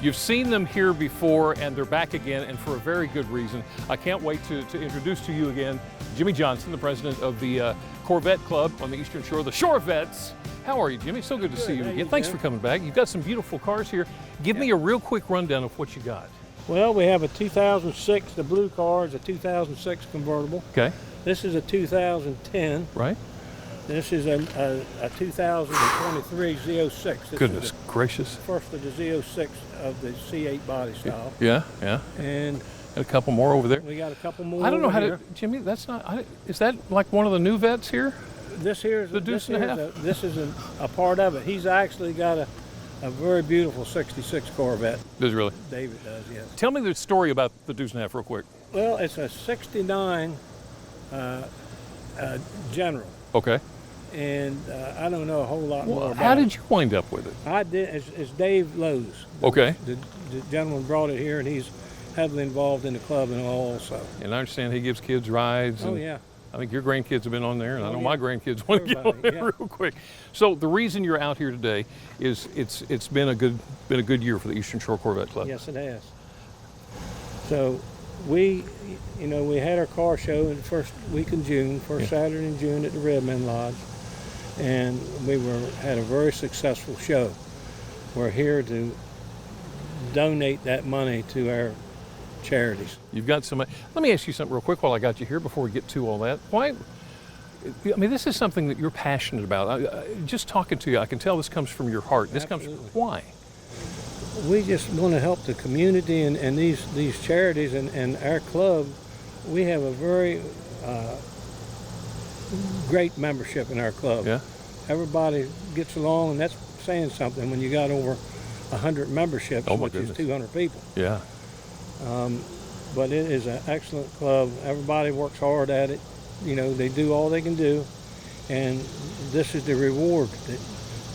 You've seen them here before, and they're back again, and for a very good reason. I can't wait to introduce to you again Jimmy Johnson, the president of the Corvette Club on the Eastern Shore, the Shorevettes. How are you, Jimmy? So good to see you again. Thanks for coming back. You've got some beautiful cars here. Give me a real quick rundown of what you got. Well, we have a 2006, the blue car is a 2006 convertible. Okay. This is a 2010. Right. This is a 2023 Z06. Goodness gracious. First of the Z06 of the C8 body style. Yeah. And a couple more over there. we got a couple more. I don't know how here. to, Jimmy, that's not, is that like one of the new vets here? This here is the deuce and a half? This is a part of it. He's actually got a very beautiful 66 Corvette. Does really? David does, yes. Tell me the story about the deuce and a half real quick. Well, it's a 69 General. Okay. And I don't know a whole lot more about it. How did you wind up with it? I did. It's Dave Lowe's. Okay. The gentleman brought it here, and he's heavily involved in the club and all also. And I understand he gives kids rides. Oh, and yeah. I think your grandkids have been on there, and I know my grandkids want to get on Everybody, there real quick. So the reason you're out here today is it's been a good year for the Eastern Shore Corvette Club. Yes, it has. So we had our car show in the first week in June, first Saturday in June at the Redmond Lodge, and we had a very successful show. We're here to donate that money to our charities. You've got some. Let me ask you something real quick while I got you here before we get to all that. Why? I mean, this is something that you're passionate about. Just talking to you, I can tell this comes from your heart. This Absolutely. comes from why? We just want to help the community and these charities and our club. We have a very great membership in our club. Yeah. Everybody gets along, and that's saying something when you got over 100 memberships, which is 200 people. Yeah. But it is an excellent club. Everybody works hard at it. You know, they do all they can do, and this is the reward that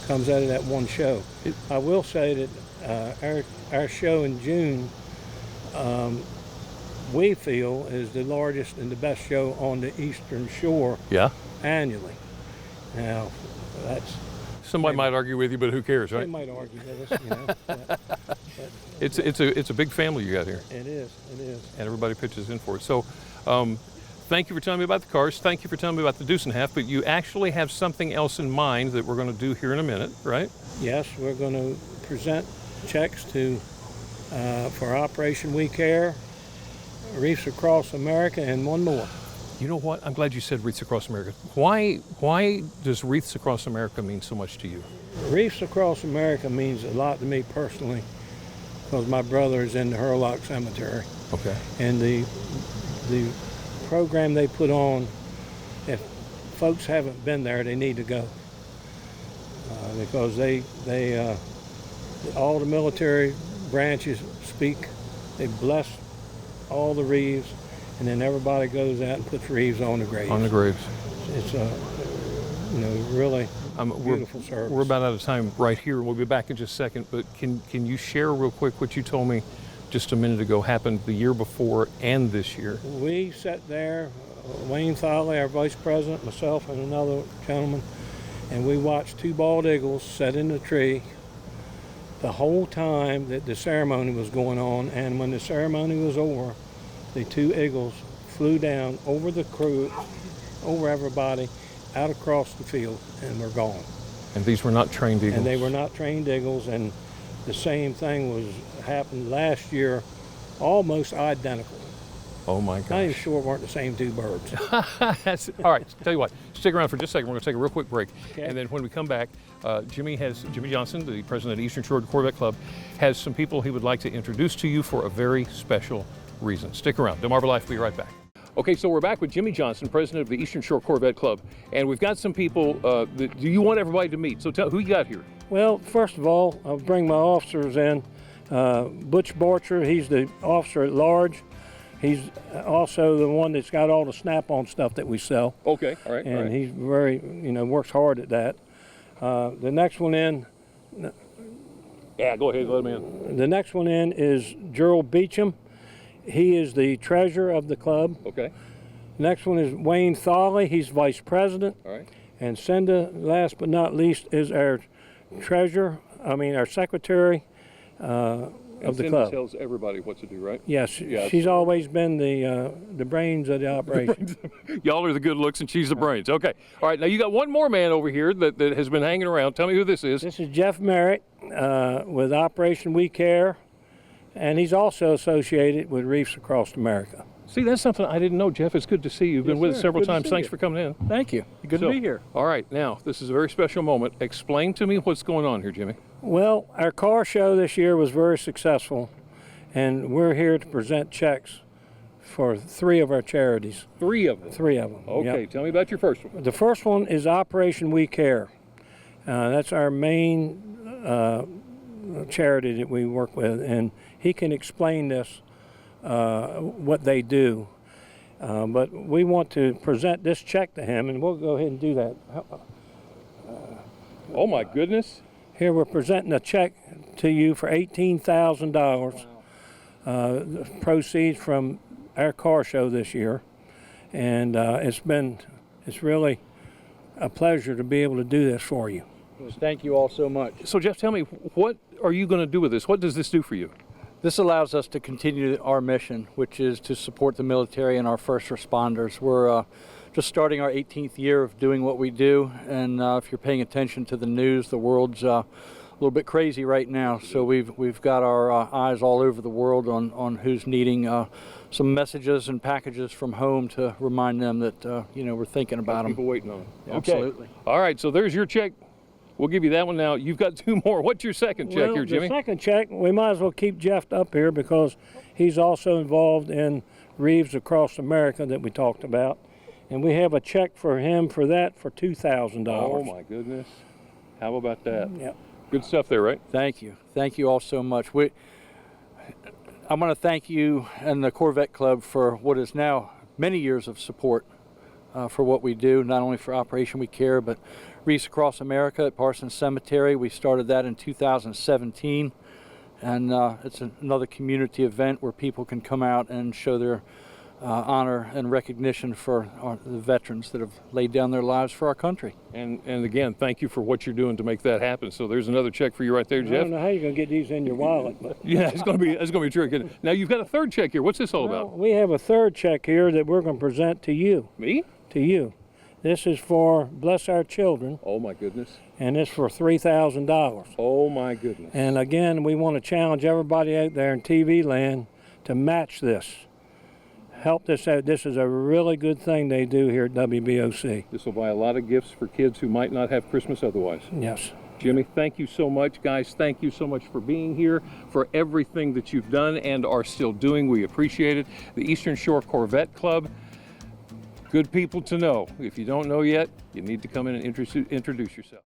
comes out of that one show. I will say that our show in June, we feel is the largest and the best show on the Eastern Shore annually. Now, that's... Somebody might argue with you, but who cares, right? They might argue with us, you know. but It's a big family you got here. It is. And everybody pitches in for it. So thank you for telling me about the cars. Thank you for telling me about the deuce and a half, but you actually have something else in mind that we're going to do here in a minute, right? Yes, we're going to present checks for Operation We Care, Reefs Across America, and one more. You know what? I'm glad you said Wreaths Across America. Why does Wreaths Across America mean so much to you? Reefs Across America means a lot to me personally, because my brother is in the Hurlock Cemetery. Okay. And the program they put on, if folks haven't been there, they need to go. Because all the military branches speak, they bless all the reeves, and then everybody goes out and puts reeves on the graves. On the graves. It's really beautiful service. We're about out of time right here. We'll be back in just a second, but can you share real quick what you told me just a minute ago happened the year before and this year? We sat there, Wayne Thiley, our vice president, myself, and another gentleman, and we watched two bald eagles set in the tree the whole time that the ceremony was going on. And when the ceremony was over, the two eagles flew down over the crew, over everybody, out across the field, and were gone. And these were not trained eagles? And they were not trained eagles, and the same thing happened last year, almost identical. Oh my gosh. Not even sure it weren't the same two birds. All right, tell you what, stick around for just a second. We're going to take a real quick break. Okay. And then when we come back, Jimmy Johnson, the president of the Eastern Shore Corvette Club, has some people he would like to introduce to you for a very special reason. Stick around. DelmarvaLife will be right back. Okay, so we're back with Jimmy Johnson, president of the Eastern Shore Corvette Club. And we've got some people that you want everybody to meet. So tell who you got here. Well, first of all, I'll bring my officers in. Butch Borcher, he's the officer at large. He's also the one that's got all the Snap-on stuff that we sell. Okay, all right. And he's very, works hard at that. The next one in. Yeah, go ahead, let him in. The next one in is Gerald Beecham. He is the treasurer of the club. Okay. Next one is Wayne Thawley. He's vice president. All right. And Cinda, last but not least, is our our secretary. of the Cindy club. tells everybody what to do, right? Yes, Yeah, she's always been the brains of the operation. Y'all are the good looks and she's the brains. Okay. All right. Now you got one more man over here that has been hanging around. Tell me who this is. This is Jeff Merritt with Operation We Care, and he's also associated with Reefs Across America. See, that's something I didn't know, Jeff. It's good to see you. You've been with us several times. Thanks for coming in. Thank you. Good to be here. All right. Now, this is a very special moment. Explain to me what's going on here, Jimmy. Well, our car show this year was very successful, and we're here to present checks for 3 of our charities. 3 of them? 3 of them. Okay. Yep. Tell me about your first one. The first one is Operation We Care. That's our main charity that we work with, and he can explain this, what they do. But we want to present this check to him, and we'll go ahead and do that. Oh, my goodness. Here we're presenting a check to you for $18,000. The proceeds from our car show this year, and it's really a pleasure to be able to do this for you. Thank you all so much. So, Jeff, tell me, what are you going to do with this? What does this do for you? This allows us to continue our mission, which is to support the military and our first responders. We're just starting our 18th year of doing what we do, and if you're paying attention to the news, the world's a little bit crazy right now. So we've got our eyes all over the world on who's needing some messages and packages from home to remind them that we're thinking about them. People waiting on it. Yeah, absolutely. All right. So there's your check. We'll give you that one now. You've got 2 more. What's your second check here, Jimmy? The second check, we might as well keep Jeff up here because he's also involved in Reefs Across America that we talked about. And we have a check for him for that for $2,000. Oh, my goodness. How about that? Yep. Good stuff there, right? Thank you. Thank you all so much. I want to thank you and the Corvette Club for what is now many years of support for what we do, not only for Operation We Care, but Reefs Across America at Parsons Cemetery. We started that in 2017, and it's another community event where people can come out and show their honor and recognition for the veterans that have laid down their lives for our country. And again, thank you for what you're doing to make that happen. So there's another check for you right there, Jeff. I don't know how you're going to get these in your wallet. But Yeah, it's going to be tricky. Now you've got a third check here. What's this all about? we have a third check here that we're going to present to you. Me? To you. This is for Bless Our Children, Oh my goodness. and it's for $3,000. Oh my goodness. And again, we want to challenge everybody out there in TV land to match this. Help this out. This is a really good thing they do here at WBOC. This will buy a lot of gifts for kids who might not have Christmas otherwise. Yes. Jimmy, thank you so much. Guys, thank you so much for being here, for everything that you've done and are still doing. We appreciate it. The Eastern Shore Corvette Club, good people to know. If you don't know yet, you need to come in and introduce yourself.